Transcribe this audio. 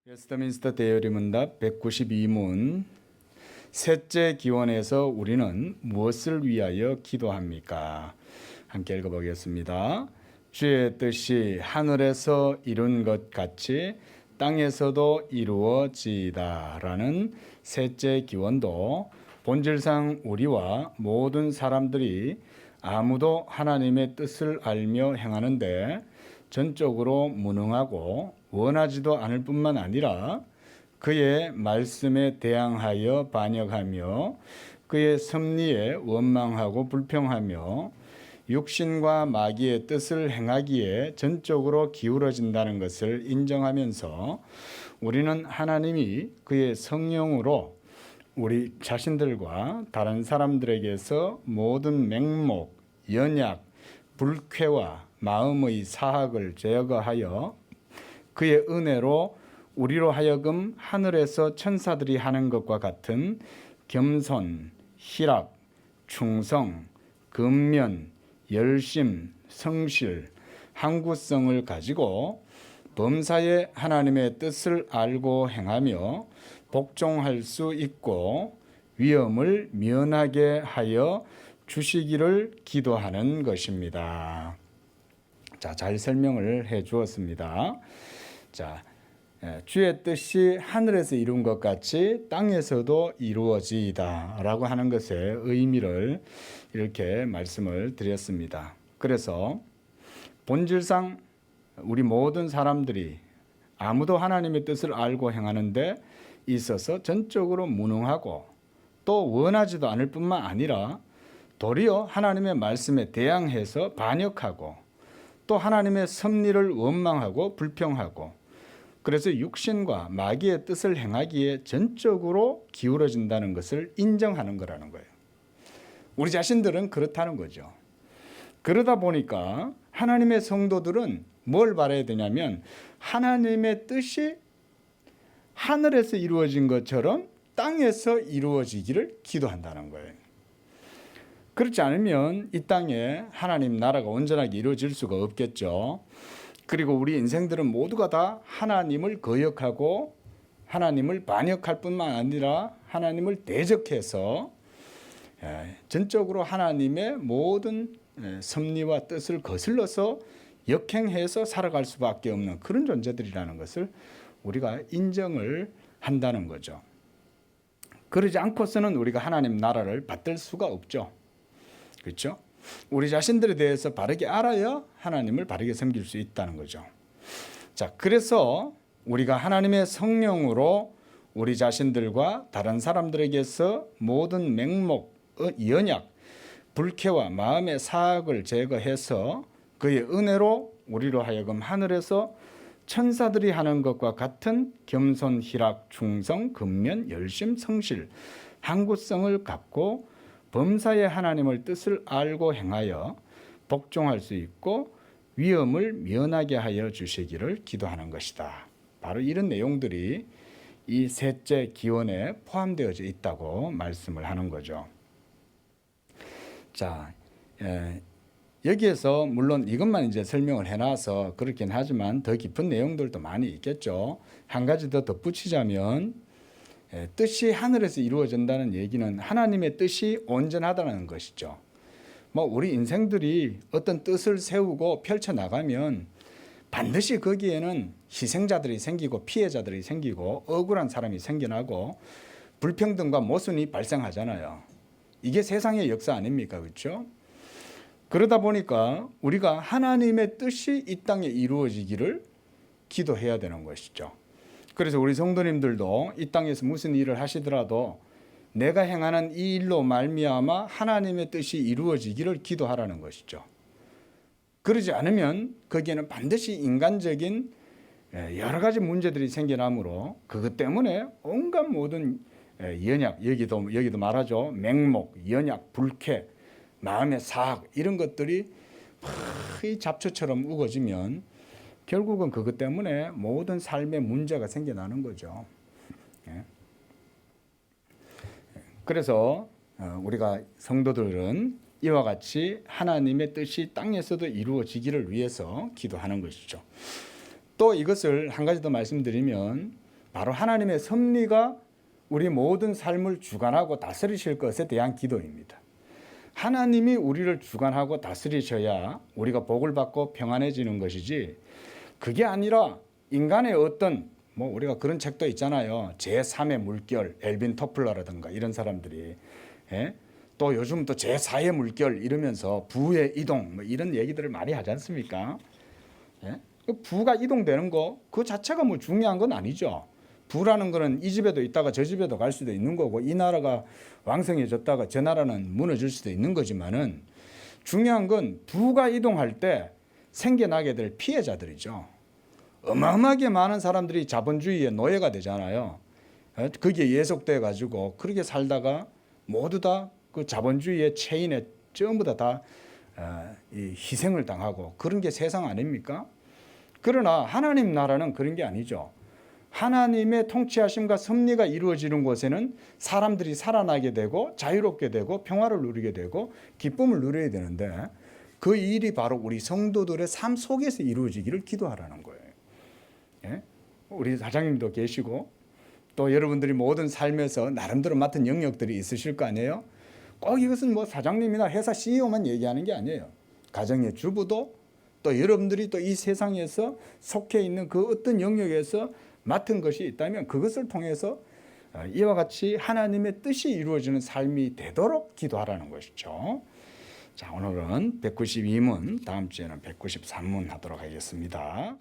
웨스트민스터 대열의 문답 192문. 셋째 기원에서 우리는 무엇을 위하여 기도합니까? 함께 읽어보겠습니다. 주의 뜻이 하늘에서 이룬 것 같이 땅에서도 이루어지이다 라는 셋째 기원도 본질상 우리와 모든 사람들이 아무도 하나님의 뜻을 알며 행하는데 전적으로 무능하고 원하지도 않을 뿐만 아니라 그의 말씀에 대항하여 반역하며 그의 섭리에 원망하고 불평하며 육신과 마귀의 뜻을 행하기에 전적으로 기울어진다는 것을 인정하면서 우리는 하나님이 그의 성령으로 우리 자신들과 다른 사람들에게서 모든 맹목, 연약, 불쾌와 마음의 사학을 제거하여 그의 은혜로 우리로 하여금 하늘에서 천사들이 하는 것과 같은 겸손, 희락, 충성, 근면, 열심, 성실, 항구성을 가지고 범사에 하나님의 뜻을 알고 행하며 복종할 수 있고 위험을 면하게 하여 주시기를 기도하는 것입니다. 자, 잘 설명을 해 주었습니다. 자, 주의 뜻이 하늘에서 이룬 것 같이 땅에서도 이루어지이다 라고 하는 것의 의미를 이렇게 말씀을 드렸습니다. 그래서 본질상 우리 모든 사람들이 아무도 하나님의 뜻을 알고 행하는 데 있어서 전적으로 무능하고 또 원하지도 않을 뿐만 아니라 도리어 하나님의 말씀에 대항해서 반역하고 또 하나님의 섭리를 원망하고 불평하고 그래서 육신과 마귀의 뜻을 행하기에 전적으로 기울어진다는 것을 인정하는 거라는 거예요. 우리 자신들은 그렇다는 거죠. 그러다 보니까 하나님의 성도들은 뭘 바라야 되냐면 하나님의 뜻이 하늘에서 이루어진 것처럼 땅에서 이루어지기를 기도한다는 거예요. 그렇지 않으면 이 땅에 하나님 나라가 온전하게 이루어질 수가 없겠죠. 그리고 우리 인생들은 모두가 다 하나님을 거역하고 하나님을 반역할 뿐만 아니라 하나님을 대적해서 전적으로 하나님의 모든 섭리와 뜻을 거슬러서 역행해서 살아갈 수밖에 없는 그런 존재들이라는 것을 우리가 인정을 한다는 거죠. 그러지 않고서는 우리가 하나님 나라를 받들 수가 없죠. 그렇죠? 우리 자신들에 대해서 바르게 알아야 하나님을 바르게 섬길 수 있다는 거죠. 자, 그래서 우리가 하나님의 성령으로 우리 자신들과 다른 사람들에게서 모든 맹목, 연약, 불쾌와 마음의 사악을 제거해서 그의 은혜로 우리로 하여금 하늘에서 천사들이 하는 것과 같은 겸손, 희락, 충성, 근면, 열심, 성실, 항구성을 갖고 범사의 하나님의 뜻을 알고 행하여 복종할 수 있고 위험을 면하게 하여 주시기를 기도하는 것이다. 바로 이런 내용들이 이 셋째 기원에 포함되어져 있다고 말씀을 하는 거죠. 자, 여기에서 물론 이것만 이제 설명을 해놔서 그렇긴 하지만 더 깊은 내용들도 많이 있겠죠. 한 가지 더 덧붙이자면 뜻이 하늘에서 이루어진다는 얘기는 하나님의 뜻이 온전하다는 것이죠. 우리 인생들이 어떤 뜻을 세우고 펼쳐나가면 반드시 거기에는 희생자들이 생기고 피해자들이 생기고 억울한 사람이 생겨나고 불평등과 모순이 발생하잖아요. 이게 세상의 역사 아닙니까? 그렇죠? 그러다 보니까 우리가 하나님의 뜻이 이 땅에 이루어지기를 기도해야 되는 것이죠. 그래서 우리 성도님들도 이 땅에서 무슨 일을 하시더라도 내가 행하는 이 일로 말미암아 하나님의 뜻이 이루어지기를 기도하라는 것이죠. 그러지 않으면 거기에는 반드시 인간적인 여러 가지 문제들이 생겨나므로 그것 때문에 온갖 모든 연약, 여기도 말하죠. 맹목, 연약, 불쾌, 마음의 사악 이런 것들이 이 잡초처럼 우거지면 결국은 그것 때문에 모든 삶의 문제가 생겨나는 거죠. 그래서 우리가 성도들은 이와 같이 하나님의 뜻이 땅에서도 이루어지기를 위해서 기도하는 것이죠. 또 이것을 한 가지 더 말씀드리면 바로 하나님의 섭리가 우리 모든 삶을 주관하고 다스리실 것에 대한 기도입니다. 하나님이 우리를 주관하고 다스리셔야 우리가 복을 받고 평안해지는 것이지, 그게 아니라 인간의 어떤 우리가 그런 책도 있잖아요. 제3의 물결, 엘빈 토플러라든가 이런 사람들이, 또 요즘 또 제4의 물결 이러면서 부의 이동 이런 얘기들을 많이 하지 않습니까? 부가 이동되는 거 그 자체가 중요한 건 아니죠. 부라는 거는 이 집에도 있다가 저 집에도 갈 수도 있는 거고, 이 나라가 왕성해졌다가 저 나라는 무너질 수도 있는 거지만은, 중요한 건 부가 이동할 때 생겨나게 될 피해자들이죠. 어마어마하게 많은 사람들이 자본주의의 노예가 되잖아요. 거기에 예속돼 가지고 그렇게 살다가 모두 다 그 자본주의의 체인에 전부 다 희생을 당하고 그런 게 세상 아닙니까? 그러나 하나님 나라는 그런 게 아니죠. 하나님의 통치하심과 섭리가 이루어지는 곳에는 사람들이 살아나게 되고 자유롭게 되고 평화를 누리게 되고 기쁨을 누려야 되는데, 그 일이 바로 우리 성도들의 삶 속에서 이루어지기를 기도하라는 거예요. 우리 사장님도 계시고 또 여러분들이 모든 삶에서 나름대로 맡은 영역들이 있으실 거 아니에요. 꼭 이것은 사장님이나 회사 CEO만 얘기하는 게 아니에요. 가정의 주부도, 또 여러분들이 또 이 세상에서 속해 있는 그 어떤 영역에서 맡은 것이 있다면 그것을 통해서 이와 같이 하나님의 뜻이 이루어지는 삶이 되도록 기도하라는 것이죠. 자, 오늘은 192문, 다음 주에는 193문 하도록 하겠습니다.